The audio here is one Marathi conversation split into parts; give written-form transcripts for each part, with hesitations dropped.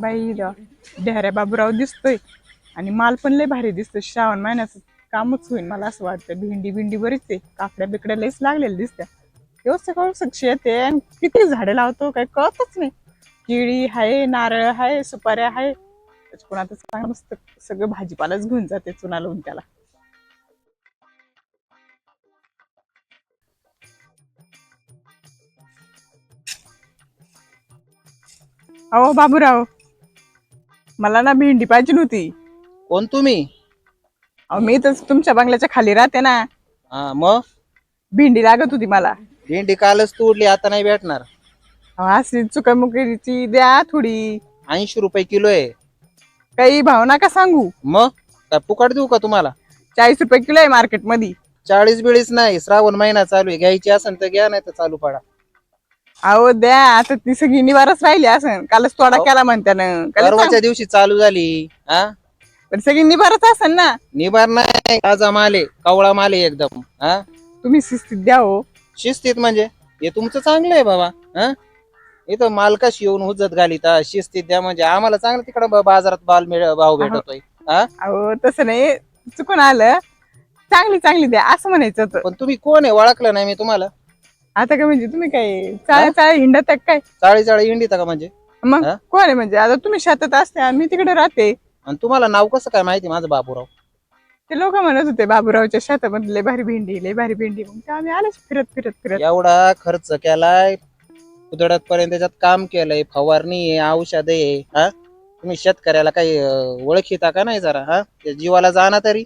बाई ढेऱ्या बाबूराव दिसतोय आणि माल पण लय भारी दिसतोय. श्रावण महिन्याचं कामच होईल मला असं वाटतं. भेंडी बिंडी बरीच आहे, काकड्या बिकड्या लयच लागलेल्या दिसत्या. व्यवस्थित शेत आहे आणि किती झाडे लावतो काही कळतच नाही. केळी आहे, नारळ आहे, सुपाऱ्या आहे. पण आता चांगलं मस्त सगळं भाजीपालाच घेऊन जाते चुना लावून त्याला. अहो बाबूराव, मला ना भेंडी पाहिजे नव्हती. कोण तुम्ही? अहो मी तर तुमच्या बंगल्याच्या खाली राहते ना. हा मग भेंडी लागत होती मला. भेंडी कालच तोडली, आता नाही भेटणार. अहो, अशी चुकामुकीची द्या थोडी. 80 रुपये किलो आहे. काही भाव नका सांगू. मग काय फुकट देऊ का तुम्हाला? 40 रुपये किलो आहे मार्केट मध्ये. 40 बिळीच नाही, श्रावण महिना चालू आहे, घ्यायची असेल तर घ्या, नाही तर चालू पडा. अहो द्या, आता ती सगळी निवारच राहिली असं. कालच तोडा केला म्हणत्यानं. परवाच्या दिवशी चालू झाली. हा पण सगळी निवारच असेल ना. निबार नाही, ताजा माल आहे, कवळा माल आहे एकदम. हा तुम्ही शिस्तीत द्या हो. शिस्तीत म्हणजे हे तुमचं चांगलं आहे बाबा. हा इथं मालकाशी येऊन हुज्जत घालीता, शिस्तीत द्या म्हणजे आम्हाला चांगलं तिकडं बाजारात भाव भेटतोय. हा अहो तसं नाही, चुकून आलं. चांगली चांगली द्या असं म्हणायचं होतं. पण तुम्ही कोण आहे, ओळखलं नाही मी तुम्हाला. आता काय म्हणजे तुम्ही काय चाळ चाळ हिंडत आहे काय? चाळी इंडीता का म्हणजे? मग हा? कोण आहे म्हणजे? आता तुम्ही शेतात असते आणि मी तिकडे राहते. आणि तुम्हाला नाव कसं काय माहिती माझं बाबूराव? ते लोक म्हणत होते बाबूरावच्या शेतामध्ये लय भारी भेंडी, लय भारी भेंडी. मग आम्ही आलोच फिरत फिरत फिरत. एवढा खर्च केलाय, उधडत पर्यंत त्याच्यात काम केलंय, फवारणी आहे, औषध आहे. हा तुम्ही शेतकऱ्याला काही ओळखीता का नाही जरा? हा त्या जीवाला जाना तरी.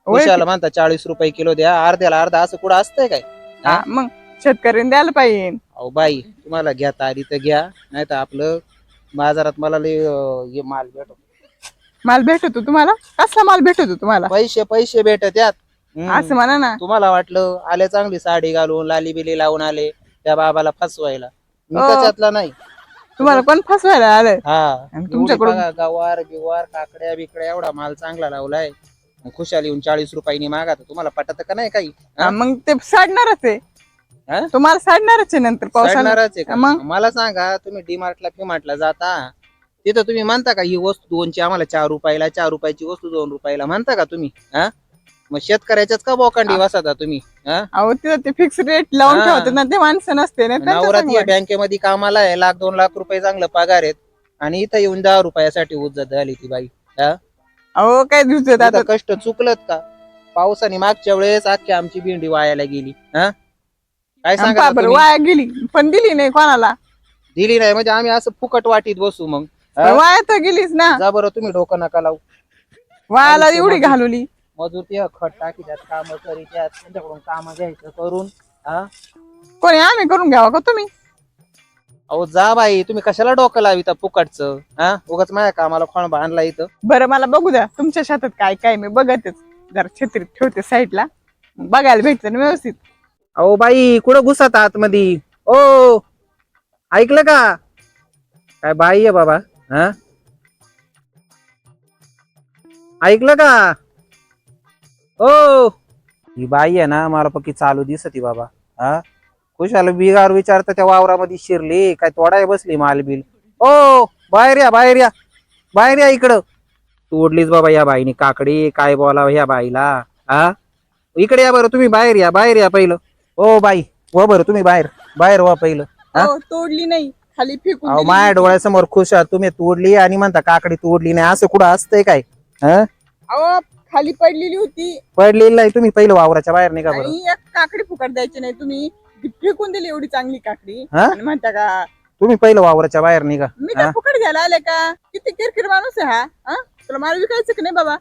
पैशाला म्हणता 40 रुपये किलो द्या, अर्ध्याला अर्धा, असं कुठं असतंय काय? हा, मग शेतकऱ्यांनी द्यायला पाहिजे. अहो बाई, तुम्हाला घेता आली तर घ्या, नाही तर आपलं बाजारात मला लय हे माल भेटतो. माल भेटतो तुम्हाला? कसला माल भेटतो तुम्हाला? पैसे भेटत यात. असं म्हणा ना. तुम्हाला वाटलं आले चांगली साडी घालून, लाली बिली लावून आले त्या बाबाला फसवायला. मी हो. त्याच्यातला नाही. तुम्हाला कोण फसवायला आलं? हा आणि तुमच्याकडून गवार बिवार काकड्या बिकड्या एवढा माल चांगला लावलाय, खुशाल येऊन 40 रुपयांनी मागा, तर तुम्हाला पटत का नाही काही? मग ते साडणारच आहे. हा? तुम्हाला साडणारच आहे नंतर पावसाळ्यात. साडणारच आहे का? मग मला सांगा, तुम्ही डीमार्टला फिमार्टला जाता, तिथं तुम्ही म्हणता का ही वस्तू 2ची आम्हाला 4 रुपयाला, 4 रुपयाची वस्तू 2 रुपयाला म्हणता का तुम्ही? हा मग शेतकऱ्याच्याच का बोकांडी वाचता तुम्ही? हा अहो तिथं ते फिक्स रेट लावून ठेवतात ना, ते माणसं नसते ना. नवरात्री बँकेमध्ये कामाला आहे, 1,00,000-2,00,000 रुपये चांगलं पगार आहेत, आणि इथं येऊन 10 रुपयासाठी उज्जत झाली ती बाई. हा अहो काय दिवसात आता इथं कष्ट चुकलत का? पावसाने मागच्या वेळेस अख्खी आमची भेंडी वायाला गेली. हा काय सांगा बरं वाया गेली, पण दिली नाही कोणाला. दिली नाही म्हणजे आम्ही असं फुकट वाटीत बसू मग? वाया तर गेलीच ना. जा बरं, तुम्ही डोकं नका लावू. वायाला एवढी घालवली. मजूर ते खत टाकी त्यात काम करीत, त्यांच्याकडून काम घ्यायचं करून. हा कोणी आम्ही करून घ्यावा का तुम्ही? अहो जा बाई, तुम्ही कशाला डोकं लाविता फुकटचं? हा उगाच माझ्या कामाला खोण बांधला इथं. बरं मला बघू द्या तुमच्या शेतात काय काय, मी बघतेच. जरा छत्रीत ठेवते साईडला, बघायला भेटतं ना व्यवस्थित. अहो बाई, कुठं घुसत आतमध्ये? ओ ऐकलं का? काय बाई आहे बाबा? हा ऐकलं का? ओ ही बाई आहे ना, मला पक्की चालू दिसती बाबा. हा खुशाल बिगार विचारता त्या वावरामध्ये शिरली काय, तोडाय बसली माल बिल. ओ बाहेर या, बाहेर या, बाहेर या इकडं. तोडलीच बाबा या बाईनी काकडी, काय बोलावं ह्या बाईला. हा इकडे या बरं, तुम्ही बाहेर या, बाहेर या पहिलं. ओ बाई व बरं, तुम्ही बाहेर बाहेर वा पहिलं. तोडली नाही, खाली फेकून अहो दिली. माझ्या डोळ्यासमोर खुशाल तुम्ही तोडली आणि म्हणता काकडी तोडली नाही, असं कुठं असतंय काय? हा अहो खाली पडलेली होती पडलेली नाही, तुम्ही पहिलं वावराच्या बाहेर निघा बरं. आणि एक काकडी फुकट द्यायची नाही. तुम्ही ती फेकून दिली एवढी चांगली काकडी हा? आणि म्हणता का तुम्ही पहिलं वावराच्या बाहेर निघा. मी काय फुकट घ्यायला आले का? किती किरकिर माणूस आहे हा. तुला माल विकायचं की नाही बाबा?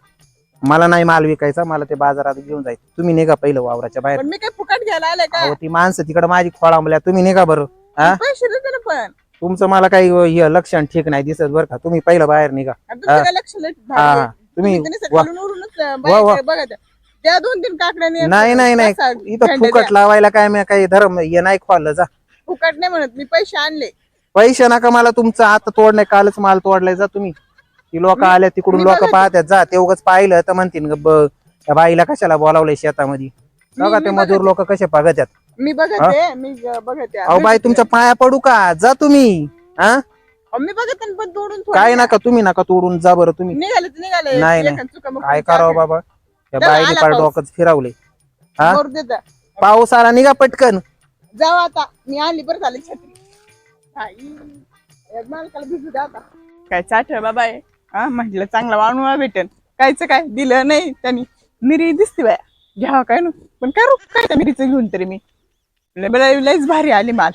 मला नाही माल विकायचा, मला ते बाजारात घेऊन जायचं. तुम्ही निघा पहिलं वावराच्या बाहेर. पण मी काय फुकट घ्यायला आले का? अहो ती माणसं तिकडे माझी खोळांबल्या, तुम्ही निघा बरं. हा पैसे देते ना पण. तुमचं मला काही हे लक्षण ठीक नाही दिसत बरं का, तुम्ही पहिलं बाहेर निघा. आणि तुमचं काय लक्ष नाही भारी हा आहे. तुम्ही तुम्ही नुसतं खालून वरूनच बघा त्या 2-3 काकड्याने नाही नाही नाही, इथं फुकट लावायला काय मी काही धर्म हे नाही खोललं. जा फुकट नाही म्हणत मी, पैसे आणले. पैसे नका मला तुमचं, आता तोडणे कालच माल तोडलाय. जा तुम्ही. ती लोक आल्या तिकडून, लोक पाहतात. जा ते उगाच पाहिलं तर म्हणतील त्या बाईला कशाला बोलावलंय शेतामध्ये. बघा ते मजूर लोक कसे बघतात. मी बघते, मी बघते. अहो बाई तुमच्या पाया पडू का? जा तुम्ही. हा मी बघत आणि पण तोडून काय नका तुम्ही नका तोडून जा बरं तुम्ही. निघाले तर निघाले. नाही, नाही. एखाद चुका मग काय कोणत्या करावं बाबा त्या चला, बाईने आला पार पाऊस. डोकंच फिरवले. हा बरोबर देता. पाऊस आला निघा पटकन. जाऊ आता मी आणली बरं झाली छत्री. आई, मालकाला भिजू द्या आता. काय चाट बाबा आहे. हा म्हटलं चांगला वाणूळा भेटेल. कायचं काय दिलं नाही त्यांनी. मिरी दिसते बाया घ्यावा काय ना पण करू काय त्या मिरीचं घेऊन तरी मी लयच भारी आली माल.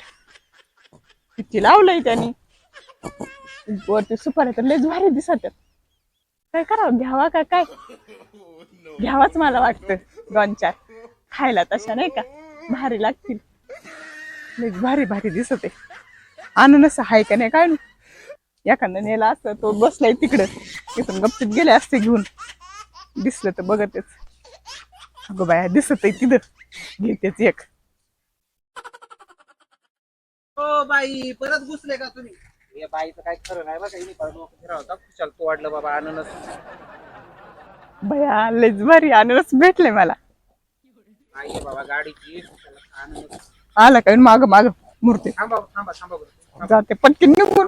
किती लावलंय त्यांनी वरती सुपाऱ्या तर लयच भारी दिसत. काय करावं घ्यावा का काय घ्यावाच मला वाटतं. 2-4 खायला तशा नाही का भारी लागतील. लयच भारी भारी दिसत आहे. अननस आहे का नाही काय ना एखादा नेला असतं तो बसलाय तिकडं इथून गपचित गेले असते घेऊन. दिसलं तर बघतच. अगं बाया दिसत आहे तिथं घेतेच एक. ओ बाई परत घुसले का तुम्ही. हे बाईचं काय खरं नाही बघा हिने पार डोकं फिरवलं. खुशाल तो वाढलं बाबा अननस. भया लयच भारी अननस भेटले मला. आई आहे बाबा गाडीची अननस. आला काय माग माग मूर्ती थांबा थांबा थांबा बरं. जाते पटकीन निघून.